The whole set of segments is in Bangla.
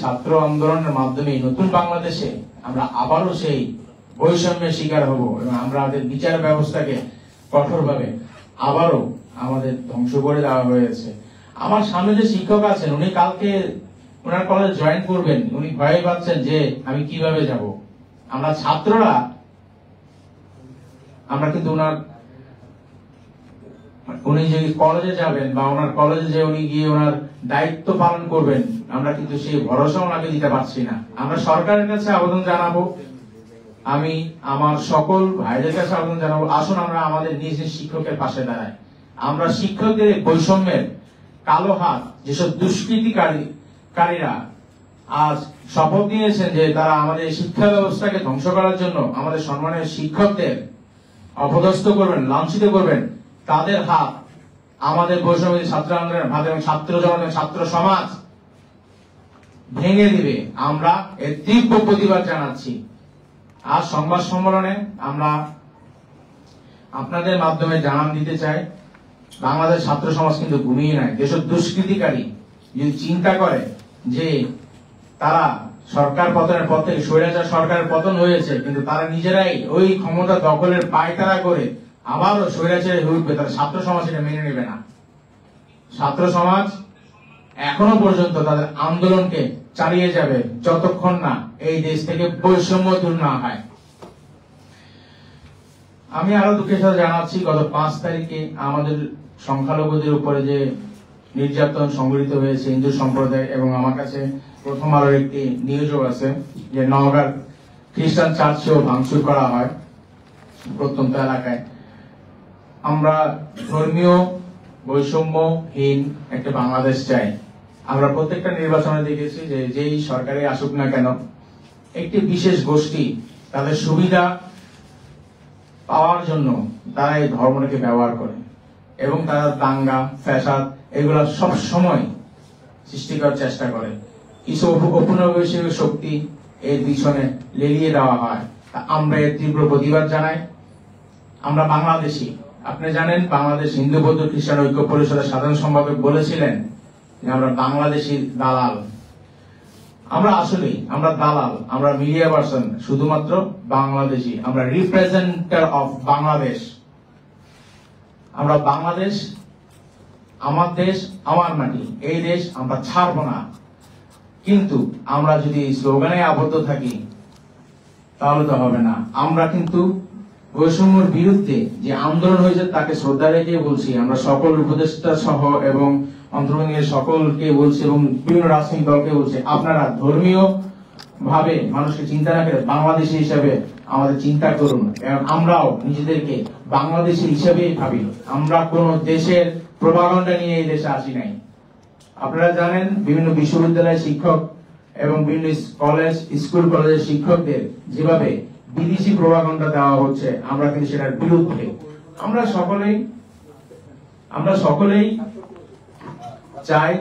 ছাত্র আন্দোলনের মাধ্যমে নতুন বাংলাদেশে আমরা আবারও সেই বৈষম্যের শিকার হব এবং আমরা আমাদের বিচার ব্যবস্থাকে কঠোরভাবে আবারও আমাদের ধ্বংস করে দেওয়া হয়েছে। আমার সামনে যে শিক্ষক আছেন, উনি কালকে ওনার কলেজ জয়েন করবেন, উনি ভয় পাচ্ছেন যে আমি কিভাবে যাব। আমরা ছাত্ররা আমরা কিন্তু উনি যে কলেজে যাবেন বা ওনার কলেজে যে উনি গিয়ে ওনার দায়িত্ব পালন করবেন, আমরা কিন্তু সেই ভরসা ওনাকে দিতে পারছি না। আমরা সরকারের কাছে আবেদন জানাবো, আমি আমার সকল ভাইদের কাছে আবেদন জানাবো, আসুন আমরা আমাদের নিজ নিজ শিক্ষকের পাশে দাঁড়াই। আমরা শিক্ষকদের বৈষম্যের কালো হাত যেসব দুষ্কৃতিকারীরা আজ শপথ নিয়েছেন যে তারা আমাদের শিক্ষা ব্যবস্থাকে ধ্বংস করার জন্য আমাদের সম্মানের শিক্ষকদের অপদস্থ করবেন, লাঞ্ছিত করবেন, তাদের হাত আমাদের বৈষম্য ছাত্র আন্দোলনের হাত এবং ছাত্র জনতা ছাত্র সমাজ ভেঙে দিবে। আমরা এর তীব্র প্রতিবাদ জানাচ্ছি। আজ সংবাদ সম্মেলনে আমরা আপনাদের মাধ্যমে জানান দিতে চাই, বাংলাদেশ ছাত্র সমাজ কিন্তু ঘুমিয়ে নাই। যেসব দুষ্কৃতিকারী যদি চিন্তা করে যে তারা সরকার পতনের পর থেকে স্বৈরাচার সরকারের পতন হয়েছে, কিন্তু তারা নিজেরাই ওই ক্ষমতা দখলের পায়তারা করে আবারও স্বৈরাচারে হয়ে উঠবে, তারা ছাত্র সমাজ এটা মেনে নেবে না। ছাত্র সমাজ এখনো পর্যন্ত তাদের আন্দোলনকে চালিয়ে যাবে যতক্ষণ না এই দেশ থেকে বৈষম্য দূর না হয়। আমি আরো দুঃখের সাথে জানাচ্ছি, গত 5 তারিখে আমাদের সংখ্যালঘুদের উপরে যে নির্যাতন সংঘটিত হয়েছে হিন্দু সম্প্রদায়, এবং আমার কাছে প্রথম আলোর একটি নিউজও আছে যে নওগাঁর খ্রিস্টান চার্চেও ভাঙচুর করা হয় প্রত্যন্ত এলাকায়। আমরা ধর্মীয় বৈষম্যহীন একটা বাংলাদেশ চাই। আমরা প্রত্যেকটা নির্বাচনে দেখেছি যে যেই সরকারে আসুক না কেন, একটি বিশেষ গোষ্ঠী তাদের সুবিধা পাওয়ার জন্য তারা এই ধর্মটাকে ব্যবহার করে এবং তারা দাঙ্গা ফ্যাসাদ এগুলা সব সময় সৃষ্টি করার চেষ্টা করে। কিছু ঔপনিবেশিক শক্তি এর পিছনে লেলিয়ে দেওয়া হয়। আমরা এর তীব্র প্রতিবাদ জানাই। আমরা বাংলাদেশি, আপনি জানেন বাংলাদেশ হিন্দু বৌদ্ধ খ্রিস্টান ঐক্য পরিষদের সাধারণ সম্পাদক বলেছিলেন যে আমরা বাংলাদেশি দালাল। আমরা আসলেই আমরা দালাল, আমরা মিডিয়া পার্সন, শুধুমাত্র বাংলাদেশি, আমরা রিপ্রেজেন্টেটিভ অফ বাংলাদেশ। আমরা বাংলাদেশ আমার দেশ আমার মাটি, এই দেশ আমরা ছাড়বো না। কিন্তু আমরা যদি স্লোগানে আবদ্ধ থাকি তাহলে তো হবে না। আমরা কিন্তু বৈষম্যের বিরুদ্ধে যে আন্দোলন হয়েছে তাকে শ্রদ্ধা রেখে বলছি, আমরা সকল উপদেষ্টা সহ এবং অন্তর্বর্তীকালীন সকলকে বলছি এবং বিভিন্ন রাজনৈতিক দলকে বলছি, আপনারা ধর্মীয় ভাবে মানুষকে চিন্তা না করে বাংলাদেশি হিসাবে আমাদের চিন্তা করুন। এবং আমরাও নিজেদেরকে বাংলাদেশি হিসাবেই ভাবি। আমরা কোন দেশের প্রোপাগান্ডা নিয়ে এই দেশে আসি নাই। আপনারা জানেন বিভিন্ন বিশ্ববিদ্যালয়ের শিক্ষক এবং বিভিন্ন কলেজ স্কুল কলেজের শিক্ষকদের যেভাবে বিদেশি প্রোপাগান্ডা দেওয়া হচ্ছে, আমরা কিন্তু সেটার বিরুদ্ধে। আমরা সকলেই চাই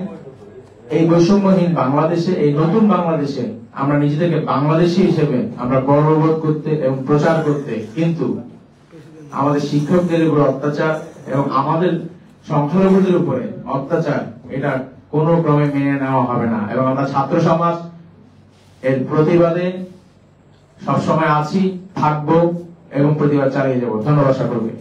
এই বৈষম্যহীন বাংলাদেশে, এই নতুন বাংলাদেশে আমরা নিজেদেরকে বাংলাদেশী হিসেবে আমরা গর্ববোধ করতে এবং প্রচার করতে। কিন্তু আমাদের শিক্ষকদের উপর অত্যাচার এবং আমাদের সংখ্যালঘুদের উপরে অত্যাচার এটা কোনো ক্রমে মেনে নেওয়া হবে না। এবং আমরা ছাত্র সমাজ এর প্রতিবাদে সবসময় আছি, থাকবো এবং প্রতিবাদ চালিয়ে যাব। ধন্যবাদ সকলকে।